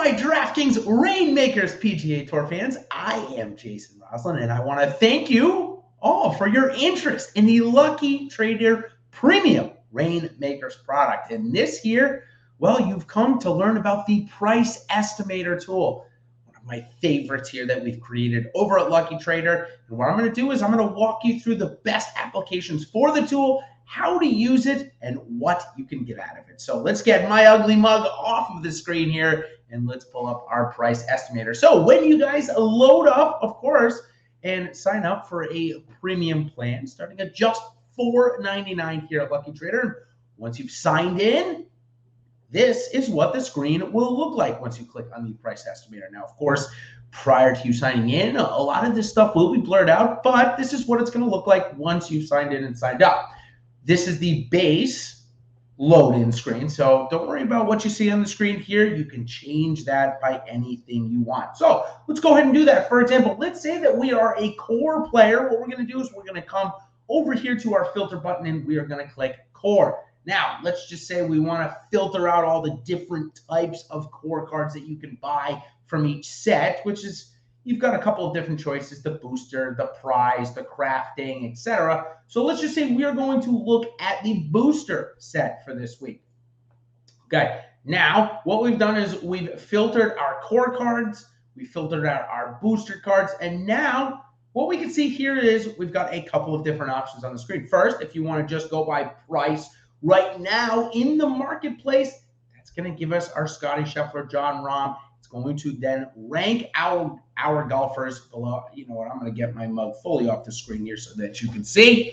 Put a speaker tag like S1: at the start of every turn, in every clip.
S1: my DraftKings Rainmakers PGA Tour fans. I am Jason Roslin, and I want to thank you all for your interest in the Lucky Trader Premium Rainmakers product. And this year, well, you've come to learn about the Price Estimator tool, one of my favorites here that we've created over at Lucky Trader. And what I'm going to do is I'm going to walk you through the best applications for the tool, how to use it, and what you can get out of it. So let's get my ugly mug off of the screen here, and let's pull up our Price Estimator. So when you guys load up, of course, and sign up for a premium plan starting at just $4.99 here at Lucky Trader, once you've signed in, this is what the screen will look like once you click on the Price Estimator. Now, of course, prior to you signing in, a lot of this stuff will be blurred out, but this is what it's going to look like once you've signed in and signed up. This is the base load-in screen, so don't worry about what you see on the screen here. You can change that by anything you want. So let's go ahead and do that. For example, let's say that we are a core player. What we're going to do is we're going to come over here to our filter button, and we are going to click core. Now, let's just say we want to filter out all the different types of core cards that you can buy from each set, which is, you've got a couple of different choices: the booster, the prize, the crafting, etc. So let's just say we are going to look at the booster set for this week. Okay, now what we've done is we've filtered our core cards, we filtered out our booster cards, and now what we can see here is we've got a couple of different options on the screen. First, if you want to just go by price right now in the marketplace, that's going to give us our Scotty Scheffler, John Rahm. Going to then rank our golfers below. You know what? I'm going to get my mug fully off the screen here so that you can see.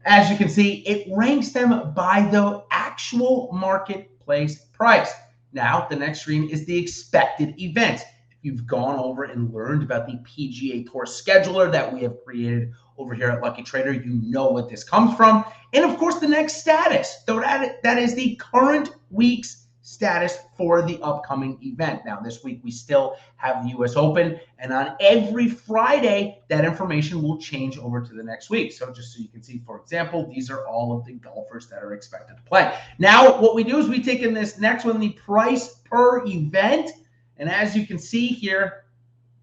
S1: As you can see, it ranks them by the actual marketplace price. Now, the next screen is the expected events. If you've gone over and learned about the PGA Tour scheduler that we have created over here at Lucky Trader, you know what this comes from. And of course, the next status. So that is the current week's status for the upcoming event. Now, this week we still have the US Open, and on every Friday, that information will change over to the next week. So just so you can see, for example, these are all of the golfers that are expected to play. Now, what we do is we take in this next one, the price per event. And as you can see here,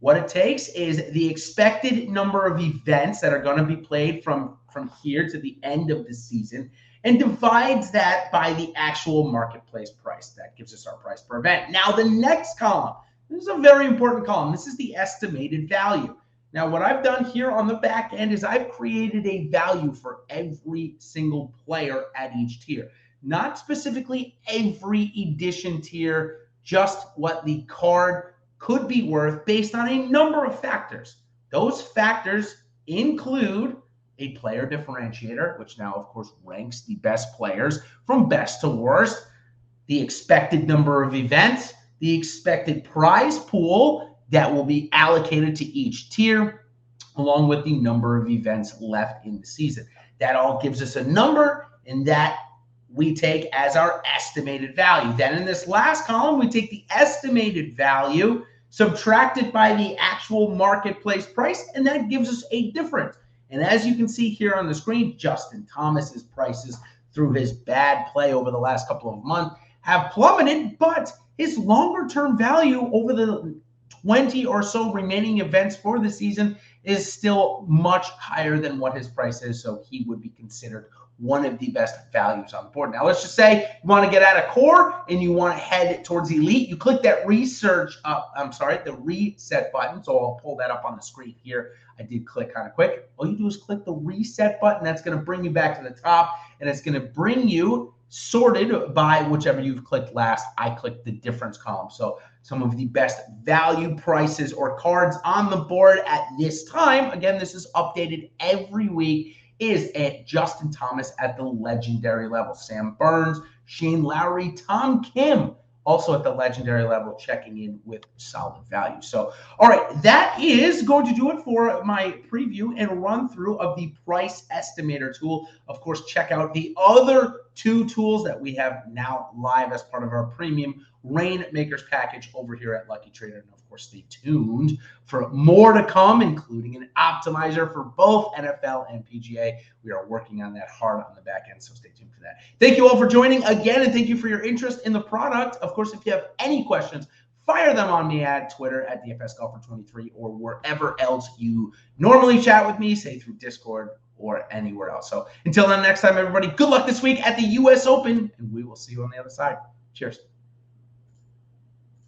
S1: what it takes is the expected number of events that are going to be played from here to the end of the season, and divides that by the actual marketplace price. That gives us our price per event. Now, the next column, this is a very important column. This is the estimated value. Now, what I've done here on the back end is I've created a value for every single player at each tier. Not specifically every edition tier, just what the card could be worth based on a number of factors. Those factors include a player differentiator, which now, of course, ranks the best players from best to worst, the expected number of events, the expected prize pool that will be allocated to each tier, along with the number of events left in the season. That all gives us a number, and that we take as our estimated value. Then in this last column, we take the estimated value, subtracted by the actual marketplace price, and that gives us a difference. And as you can see here on the screen, Justin Thomas's prices through his bad play over the last couple of months have plummeted, but his longer-term value over the 20 or so remaining events for the season is still much higher than what his price is, so he would be considered one of the best values on the board. Now, let's just say you want to get out of core and you want to head towards elite. You click that the reset button. So I'll pull that up on the screen here. I did click kind of quick. All you do is click the reset button. That's going to bring you back to the top, and it's going to bring you sorted by whichever you've clicked last. I clicked the difference column. So some of the best value prices or cards on the board at this time, again, this is updated every week, is at Justin Thomas at the legendary level. Sam Burns, Shane Lowry, Tom Kim, also at the legendary level, checking in with solid value. So, all right, that is going to do it for my preview and run through of the Price Estimator tool. Of course, check out the other two tools that we have now live as part of our premium Rainmakers package over here at Lucky Trader. And of course, stay tuned for more to come, including an optimizer for both NFL and PGA. We are working on that hard on the back end, so stay tuned for that. Thank you all for joining again, and thank you for your interest in the product. Of course, if you have any questions, fire them on me at Twitter at DFSGolfer23 or wherever else you normally chat with me, say through Discord or anywhere else. So until then, next time, everybody, good luck this week at the U.S. Open, and we will see you on the other side. Cheers.